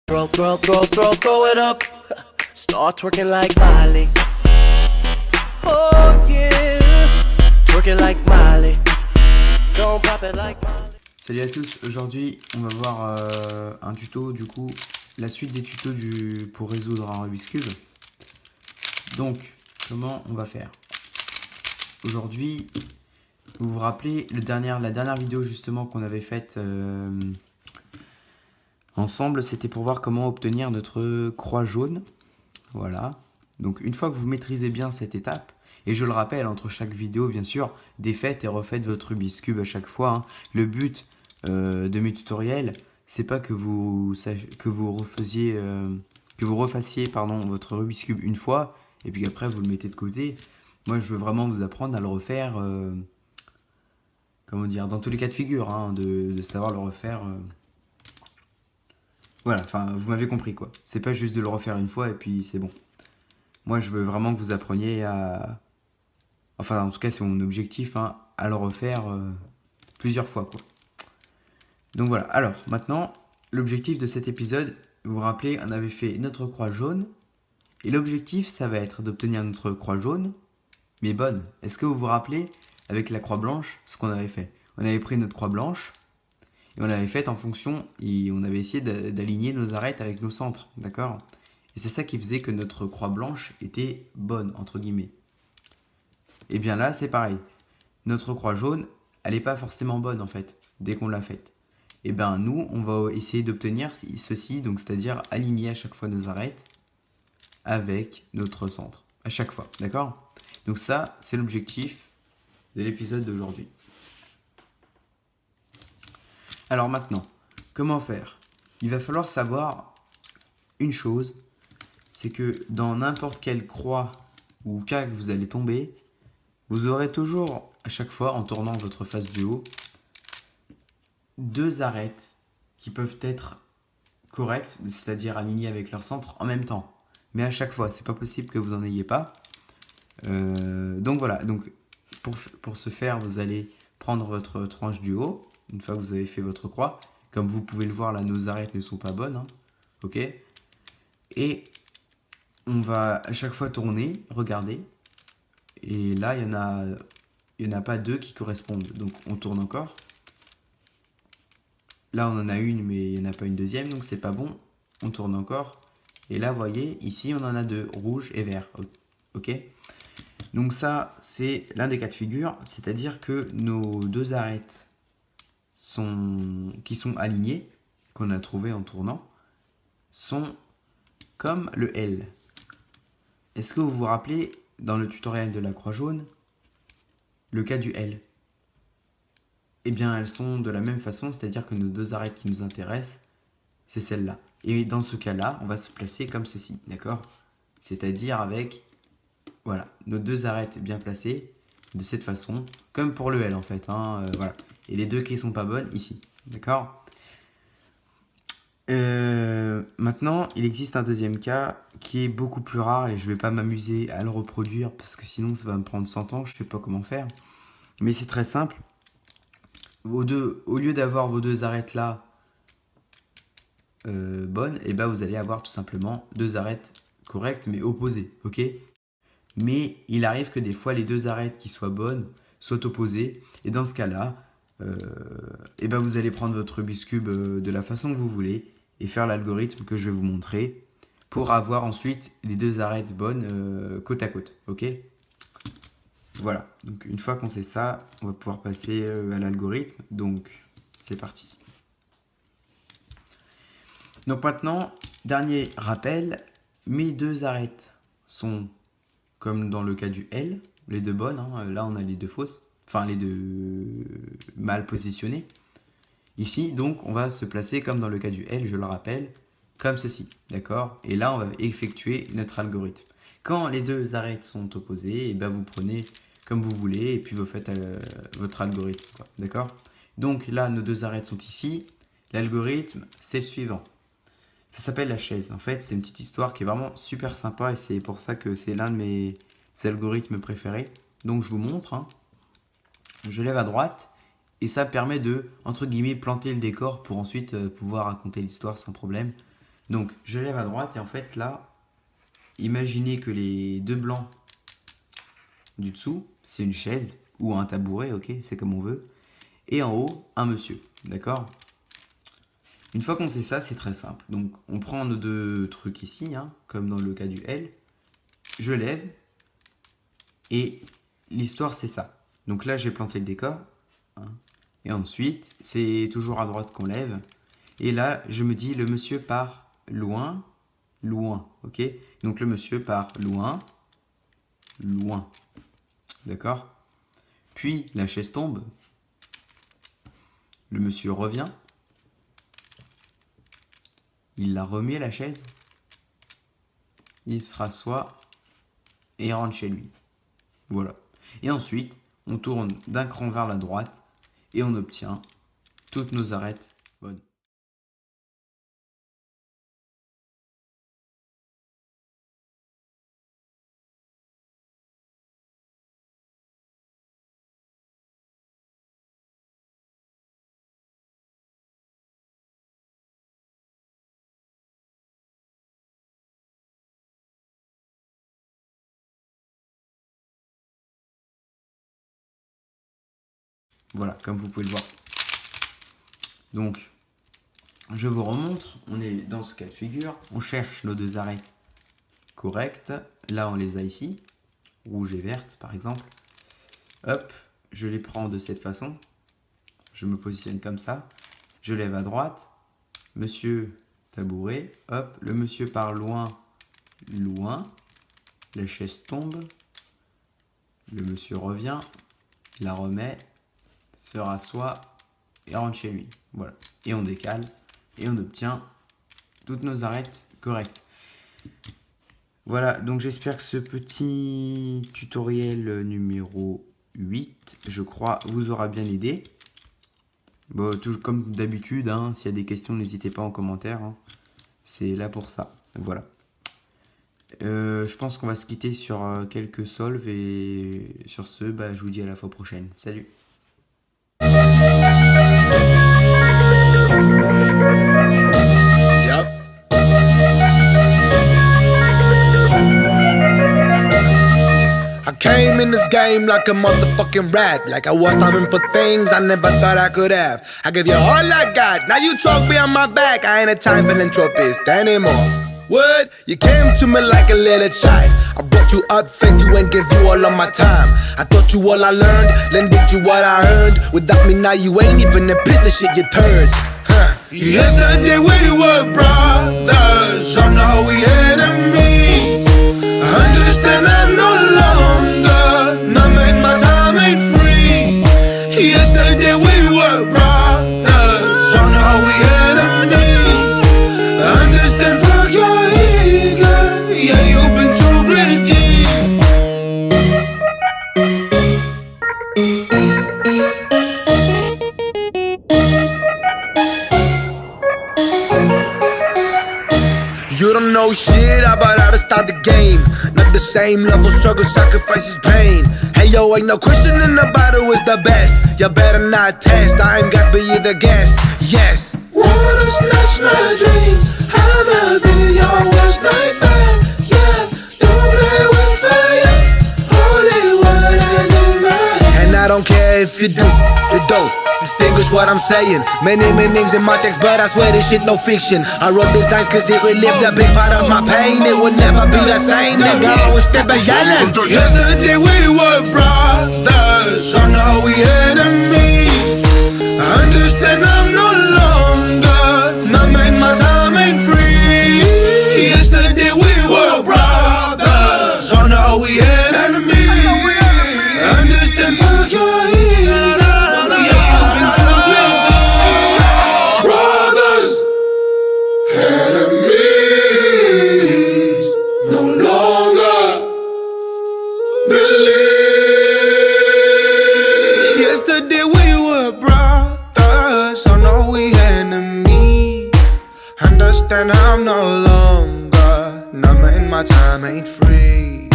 Throw it up. Start twerking like Miley. Oh yeah. Twerking like Miley. Don't pop it like Miley. Salut à tous, aujourd'hui on va voir un tuto, du coup la suite des tutos pour résoudre un Rubik's Cube. Donc comment on va faire aujourd'hui? Vous vous rappelez la dernière vidéo justement qu'on avait faite ensemble, c'était pour voir comment obtenir notre croix jaune. Voilà, donc une fois que vous maîtrisez bien cette étape, et je le rappelle, entre chaque vidéo bien sûr, défaites et refaites votre Rubik's Cube à chaque fois, hein. Le but de mes tutoriels, c'est pas que vous refassiez votre Rubik's Cube une fois et puis après vous le mettez de côté. Moi je veux vraiment vous apprendre à le refaire comment dire, dans tous les cas de figure, hein, de savoir le refaire. Voilà, enfin vous m'avez compris quoi. C'est pas juste de le refaire une fois et puis c'est bon. Moi je veux vraiment que vous appreniez à... Enfin en tout cas c'est mon objectif, hein, à le refaire plusieurs fois quoi. Donc voilà, alors maintenant, l'objectif de cet épisode, vous vous rappelez, on avait fait notre croix jaune. Et l'objectif, ça va être d'obtenir notre croix jaune, mais bonne. Est-ce que vous vous rappelez, avec la croix blanche, ce qu'on avait fait? On avait pris notre croix blanche, et on avait fait en fonction, et on avait essayé d'aligner nos arêtes avec nos centres, d'accord? Et c'est ça qui faisait que notre croix blanche était bonne, entre guillemets. Et bien là, c'est pareil. Notre croix jaune, elle n'est pas forcément bonne, en fait, dès qu'on l'a faite. Et bien nous, on va essayer d'obtenir ceci, donc c'est-à-dire aligner à chaque fois nos arêtes avec notre centre, à chaque fois, d'accord? Donc ça, c'est l'objectif de l'épisode d'aujourd'hui. Alors maintenant, comment faire? Il va falloir savoir une chose, c'est que dans n'importe quelle croix ou cas que vous allez tomber, vous aurez toujours, à chaque fois, en tournant votre face du haut, deux arêtes qui peuvent être correctes, c'est-à-dire alignées avec leur centre en même temps. Mais à chaque fois, c'est pas possible que vous n'en ayez pas. Donc voilà, donc pour ce faire, vous allez prendre votre tranche du haut, une fois que vous avez fait votre croix. Comme vous pouvez le voir, là, nos arêtes ne sont pas bonnes. Hein, ok? Et on va à chaque fois tourner, regarder. Et là, il y en a pas deux qui correspondent. Donc on tourne encore. Là, on en a une, mais il n'y en a pas une deuxième, donc c'est pas bon. On tourne encore. Et là, vous voyez, ici, on en a deux, rouge et vert. Ok? Donc ça, c'est l'un des cas de figure, c'est-à-dire que nos deux arêtes qui sont alignées, qu'on a trouvé en tournant, sont comme le L. Est-ce que vous vous rappelez, dans le tutoriel de la croix jaune, le cas du L? Eh bien, elles sont de la même façon, c'est-à-dire que nos deux arêtes qui nous intéressent, c'est celle-là. Et dans ce cas-là, on va se placer comme ceci, d'accord? C'est-à-dire avec, voilà, nos deux arêtes bien placées, de cette façon, comme pour le L en fait, hein, voilà. Et les deux qui ne sont pas bonnes, ici, d'accord? Maintenant, il existe un deuxième cas qui est beaucoup plus rare et je ne vais pas m'amuser à le reproduire parce que sinon ça va me prendre 100 ans, je ne sais pas comment faire. Mais c'est très simple. Au lieu d'avoir vos deux arêtes là bonnes, et ben vous allez avoir tout simplement deux arêtes correctes mais opposées, ok? Mais il arrive que des fois les deux arêtes qui soient bonnes soient opposées, et dans ce cas-là, et ben vous allez prendre votre Rubik's Cube de la façon que vous voulez et faire l'algorithme que je vais vous montrer pour avoir ensuite les deux arêtes bonnes côte à côte, ok? Voilà, donc une fois qu'on sait ça, on va pouvoir passer à l'algorithme, donc c'est parti. Donc maintenant, dernier rappel, mes deux arêtes sont comme dans le cas du L, les deux bonnes, hein, là on a les deux fausses, enfin les deux mal positionnées. Ici, donc, on va se placer comme dans le cas du L, je le rappelle, comme ceci, d'accord? Et là, on va effectuer notre algorithme. Quand les deux arêtes sont opposées, et ben vous prenez comme vous voulez, et puis vous faites votre algorithme, d'accord? Donc là, nos deux arêtes sont ici. L'algorithme, c'est le suivant. Ça s'appelle la chaise. En fait, c'est une petite histoire qui est vraiment super sympa, et c'est pour ça que c'est l'un de mes algorithmes préférés. Donc je vous montre, hein. Je lève à droite, et ça permet de, entre guillemets, planter le décor pour ensuite pouvoir raconter l'histoire sans problème. Donc, je lève à droite et en fait, là, imaginez que les deux blancs du dessous, c'est une chaise ou un tabouret, ok, c'est comme on veut. Et en haut, un monsieur, d'accord? Une fois qu'on sait ça, c'est très simple. Donc, on prend nos deux trucs ici, hein, comme dans le cas du L. Je lève et l'histoire, c'est ça. Donc là, j'ai planté le décor. Hein, et ensuite, c'est toujours à droite qu'on lève. Et là, je me dis, le monsieur part loin, loin, ok? Donc le monsieur part loin, loin, d'accord? Puis la chaise tombe, le monsieur revient, il la remet la chaise, il se rassoit et rentre chez lui. Voilà. Et ensuite, on tourne d'un cran vers la droite et on obtient toutes nos arêtes bonnes. Voilà, comme vous pouvez le voir. Donc, je vous remontre, on est dans ce cas de figure, on cherche nos deux arêtes correctes. Là, on les a ici, rouge et verte par exemple. Hop, je les prends de cette façon. Je me positionne comme ça. Je lève à droite. Monsieur tabouret. Hop, le monsieur part loin, loin. La chaise tombe. Le monsieur revient. La remet. Se rassoit et rentre chez lui. Voilà. Et on décale. Et on obtient toutes nos arêtes correctes. Voilà, donc j'espère que ce petit tutoriel numéro 8, je crois, vous aura bien aidé. Bon, toujours comme d'habitude, hein, s'il y a des questions, n'hésitez pas en commentaire. Hein. C'est là pour ça. Voilà. Je pense qu'on va se quitter sur quelques solves et sur ce, je vous dis à la fois prochaine. Salut! Yep. I came in this game like a motherfucking rat. Like I was starving for things I never thought I could have. I give you all I got, now you talk behind my back. I ain't a time philanthropist anymore. What? You came to me like a little child. I brought you up, fed you and gave you all of my time. I taught you all I learned, lended you what I earned. Without me now you ain't even a piece of shit you turned. Yesterday we were brothers, so now we enemies. I understand I'm no longer, now man my time ain't free. Yesterday we were brothers, so now we enemies. I understand fuck your ego, yeah you've been too greedy. You don't know shit about how to start the game. Not the same level, struggle, sacrifices, pain. Hey yo, ain't no question in the battle is the best. You better not test, I am gas, but you the guest. Yes. Wanna snatch my dreams, I'ma be your worst nightmare. Yeah, don't play with fire, holy water's in my head. And I don't care if you do, you don't. Distinguish what I'm saying. Many meanings in my text, but I swear this shit no fiction. I wrote this lines cause it relived a big part of my pain. It would never be the same, nigga, I was still yelling. Yesterday we were brothers, so now we enemies. I understand I'm no longer, now man my time ain't free. Yesterday we were brothers, so now we enemies. I understand fuck your ego. Yesterday we were brothers, so now we enemies. Understand I'm no longer, now man my time ain't free.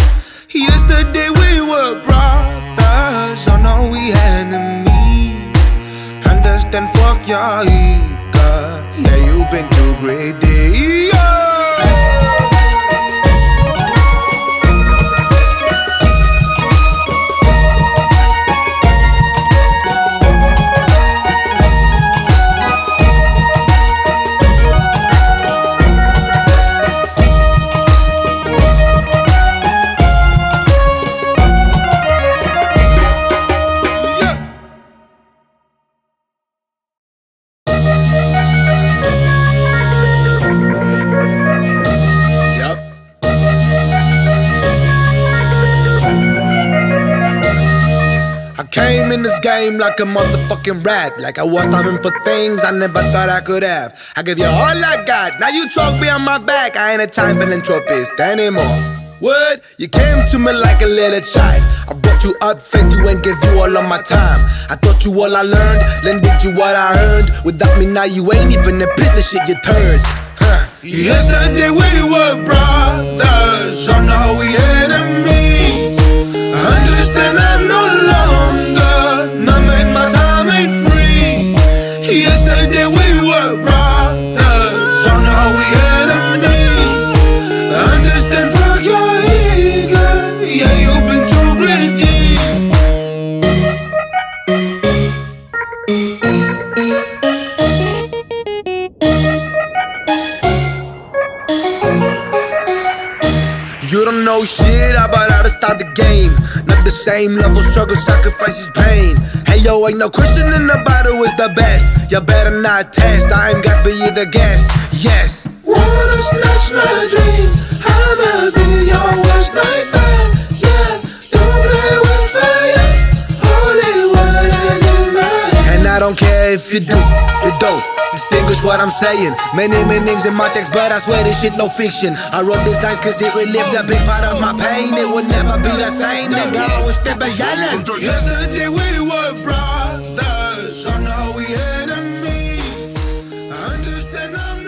Yesterday we were brothers, so now we enemies. Understand fuck your ego. Yeah, you've been too greedy. Yeah. Came in this game like a motherfucking rat. Like I was starving for things I never thought I could have. I give you all I got, now you talk behind my back. I ain't a time philanthropist anymore. What? You came to me like a little child. I brought you up, fed you and gave you all of my time. I taught you all I learned, lended you what I earned. Without me now you ain't even a piece of shit, you turd. Yesterday we were brothers, so now we enemies. I understand I'm no longer, now make my time ain't free. Yesterday we were brothers, so now we enemies. I understand, fuck your ego, yeah, you've been too greedy. You don't know shit about how to start the game. Not the same level, struggle, sacrifices, pain. Hey yo, ain't no question in the battle is the best. You better not test, I ain't gas, but you the guest. Yes. Wanna snatch my dreams, I'ma be your worst nightmare. Yeah, don't play with fire, holy water's in my hand. And I don't care if you do, you don't distinguish what I'm saying. Many meanings in my text, but I swear this shit no fiction. I wrote these lines cause it relived a big part of my pain. It would never be the same, nigga, I was still yelling. Yesterday we were brothers, so now we enemies. I understand I'm